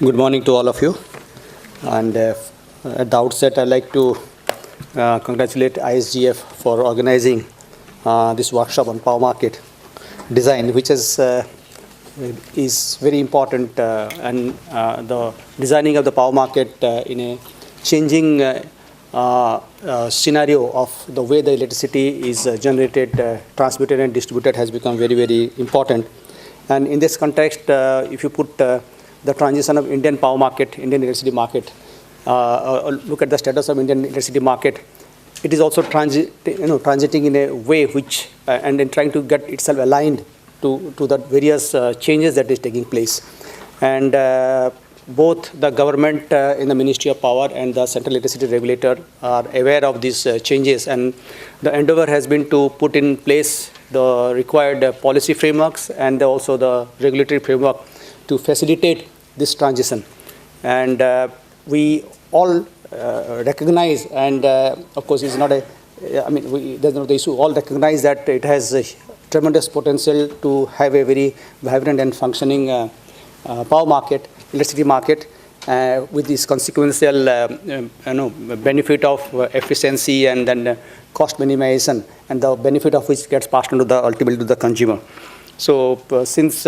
Good morning to all of you. And at the outset, I'd like to congratulate ISGF for organizing this workshop on power market design, which is very important. And the designing of the power market in a changing scenario of the way the electricity is generated, transmitted, and distributed has become very, very important. And in this context, if you put the transition of Indian power market, Indian electricity market, look at the status of Indian electricity market, it is also transiting in a way which, and then trying to get itself aligned to the various changes that is taking place. And both the government in the Ministry of Power and the Central Electricity Regulator are aware of these changes, and the endeavor has been to put in place the required policy frameworks and also the regulatory framework to facilitate this transition. And we all recognize, and of course it's not there's not the issue, all recognize that it has a tremendous potential to have a very vibrant and functioning power market, electricity market, with this consequential benefit of efficiency and then cost minimization, and the benefit of which gets passed on to ultimately to the consumer. So since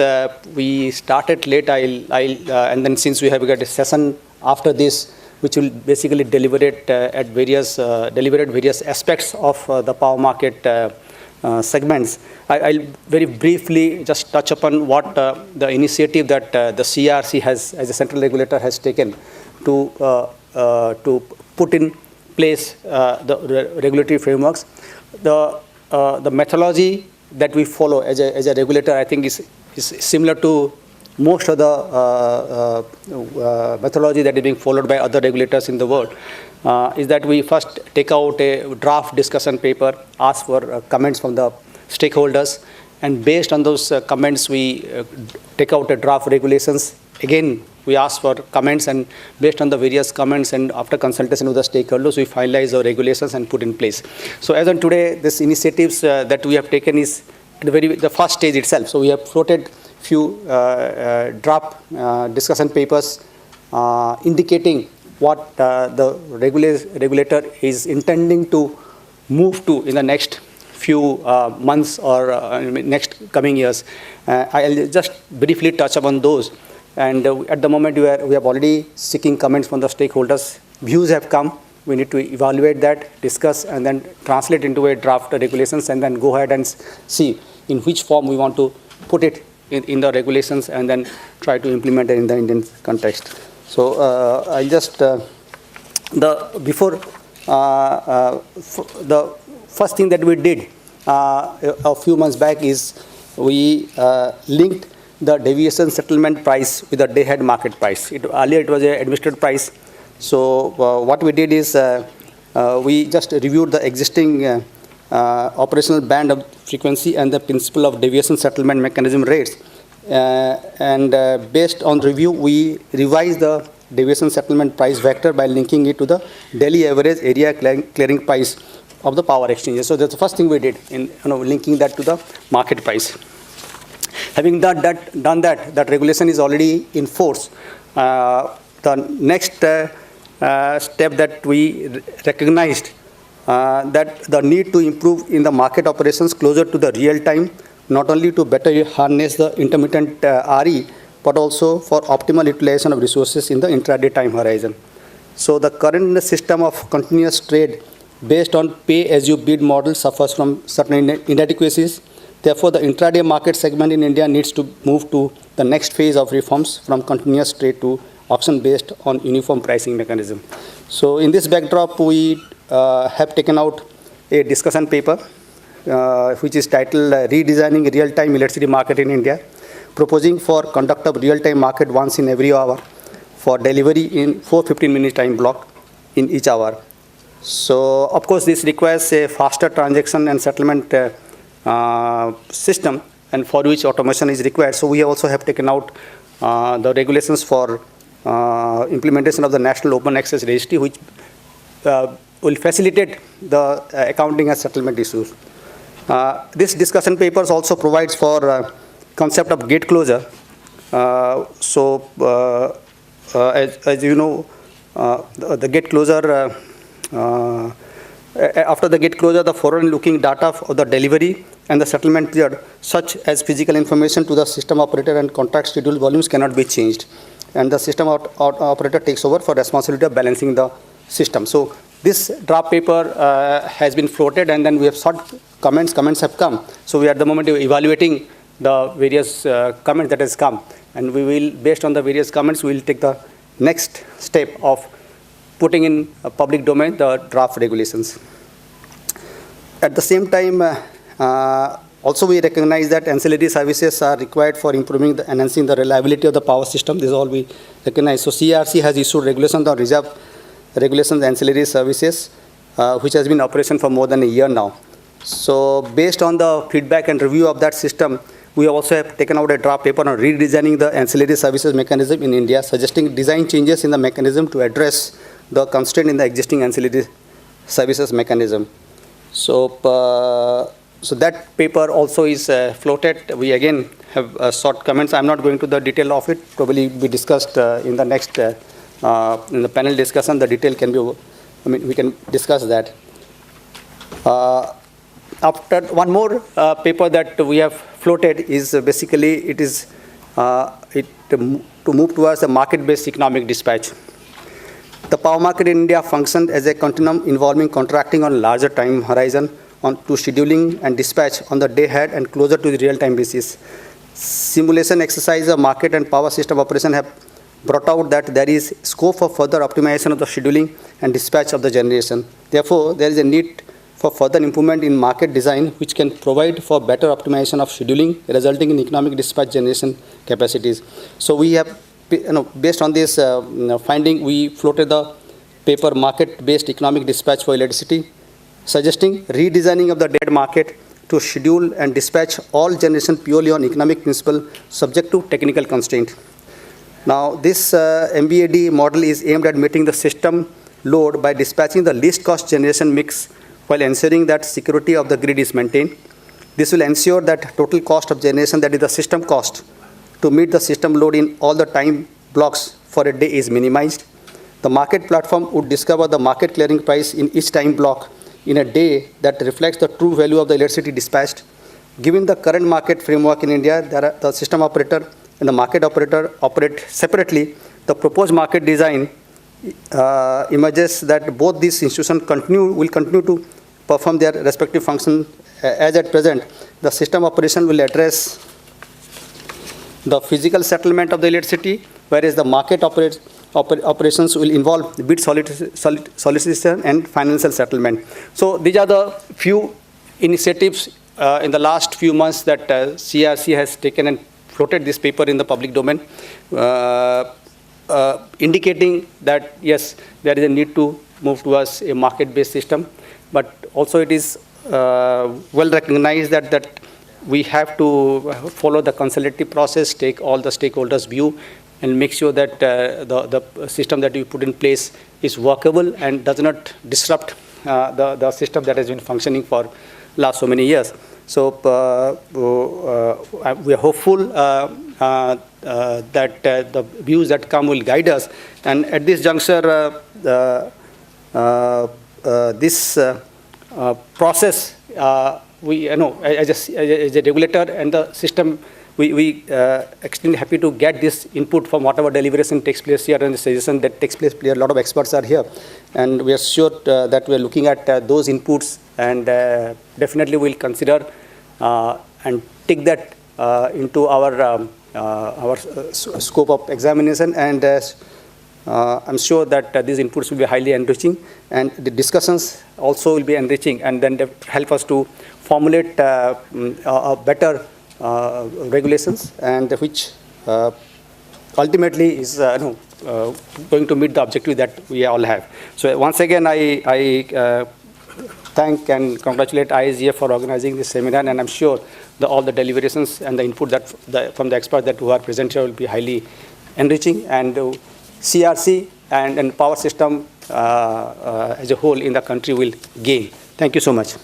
we started late, and then since we have got a session after this, which will basically deliberate various aspects of the power market segments, I'll very briefly just touch upon what the initiative that the CERC has, as a central regulator, has taken to put in place the regulatory frameworks. The methodology that we follow as a regulator, I think, is similar to most of the methodology that is being followed by other regulators in the world. Is that we first take out a draft discussion paper, ask for comments from the stakeholders, and based on those comments, we take out a draft regulations. Again, we ask for comments, and based on the various comments and after consultation with the stakeholders, we finalize our regulations and put in place. So as on today, this initiatives that we have taken is at the first stage itself. So we have floated few draft discussion papers indicating what the regulator is intending to move to in the next few months or next coming years. I'll just briefly touch upon those. And at the moment, we have already seeking comments from the stakeholders. Views have come. We need to evaluate that, discuss, and then translate into a draft regulations, and then go ahead and see in which form we want to put it in the regulations, and then try to implement it in the Indian context. So I'll just the first thing that we did a few months back is we linked the deviation settlement price with the day-ahead market price. Earlier it was an administered price. So what we did is we just reviewed the existing operational band of frequency and the principle of deviation settlement mechanism rates. And based on review, we revised the deviation settlement price vector by linking it to the daily average area clearing price of the power exchanges. So that's the first thing we did in linking that to the market price. Having done that regulation is already in force. The next step that we recognized that the need to improve in the market operations closer to the real time, not only to better harness the intermittent RE, but also for optimal utilization of resources in the intraday time horizon. So the current system of continuous trade based on pay-as-you-bid model suffers from certain inadequacies. Therefore, the intraday market segment in India needs to move to the next phase of reforms from continuous trade to auction based on uniform pricing mechanism. So in this backdrop, we have taken out a discussion paper which is titled Redesigning Real-Time Electricity Market in India, proposing for conduct of real-time market once in every hour for delivery in 4 15-minute time block in each hour. So of course, this requires a faster transaction and settlement system, and for which automation is required. So we also have taken out the regulations for implementation of the National Open Access Registry, which will facilitate the accounting and settlement issues. This discussion papers also provides for concept of gate closure. as you know, the gate closure, after the gate closure, the forward-looking data of the delivery and the settlement period, such as physical information to the system operator and contract schedule volumes cannot be changed. And the system operator takes over for responsibility of balancing the system. So this draft paper has been floated, and then we have sought comments. Comments have come. So we are at the moment evaluating the various comments that has come. And we will, based on the various comments, we will take the next step of putting in a public domain the draft regulations. At the same time, also we recognize that ancillary services are required for improving, enhancing the reliability of the power system. This is all we recognize. So CERC has issued regulations on reserve regulations ancillary services, which has been in operation for more than a year now. So based on the feedback and review of that system, we also have taken out a draft paper on redesigning the ancillary services mechanism in India, suggesting design changes in the mechanism to address the constraint in the existing ancillary services mechanism. So, so that paper also is floated. We again have sought comments. I'm not going to the detail of it. Probably be discussed in the next, in the panel discussion. The detail can be, we can discuss that. After one more paper that we have floated is basically it is to move towards a market-based economic dispatch. The power market in India functions as a continuum involving contracting on a larger time horizon to scheduling and dispatch on the day ahead and closer to the real-time basis. Simulation exercise of market and power system operation have brought out that there is scope for further optimization of the scheduling and dispatch of the generation. Therefore, there is a need for further improvement in market design, which can provide for better optimization of scheduling, resulting in economic dispatch generation capacities. So we have, based on this finding, we floated the paper Market-Based Economic Dispatch for Electricity, suggesting redesigning of the dead market to schedule and dispatch all generation purely on economic principle, subject to technical constraint. Now, this MBAD model is aimed at meeting the system load by dispatching the least cost generation mix while ensuring that security of the grid is maintained. This will ensure that total cost of generation, that is the system cost, to meet the system load in all the time blocks for a day is minimized. The market platform would discover the market clearing price in each time block in a day that reflects the true value of the electricity dispatched. Given the current market framework in India, the system operator and the market operator operate separately. The proposed market design images that both these institutions will continue to perform their respective functions as at present. The system operation will address the physical settlement of the electricity, whereas the market operations will involve bid solicitation and financial settlement. So these are the few initiatives in the last few months that CERC has taken and floated this paper in the public domain, indicating that yes, there is a need to move towards a market-based system, but also it is well recognized that we have to follow the consultative process, take all the stakeholders' view, and make sure that the system that we put in place is workable and does not disrupt the system that has been functioning for last so many years. So we are hopeful that the views that come will guide us. And at this juncture, this process, we, as a regulator and the system, we extremely happy to get this input from whatever deliberation takes place here and the suggestion that takes place here. A lot of experts are here, and we are sure that we are looking at those inputs, and definitely we'll consider and take that into our scope of examination, and I'm sure that these inputs will be highly enriching, and the discussions also will be enriching, and then help us to formulate a better regulations, and which ultimately is going to meet the objective that we all have. So once again, I thank and congratulate ISGF for organizing this seminar, and I'm sure all the deliberations and the input that from the experts who are present here will be highly enriching, and CERC and power system as a whole in the country will gain. Thank you so much.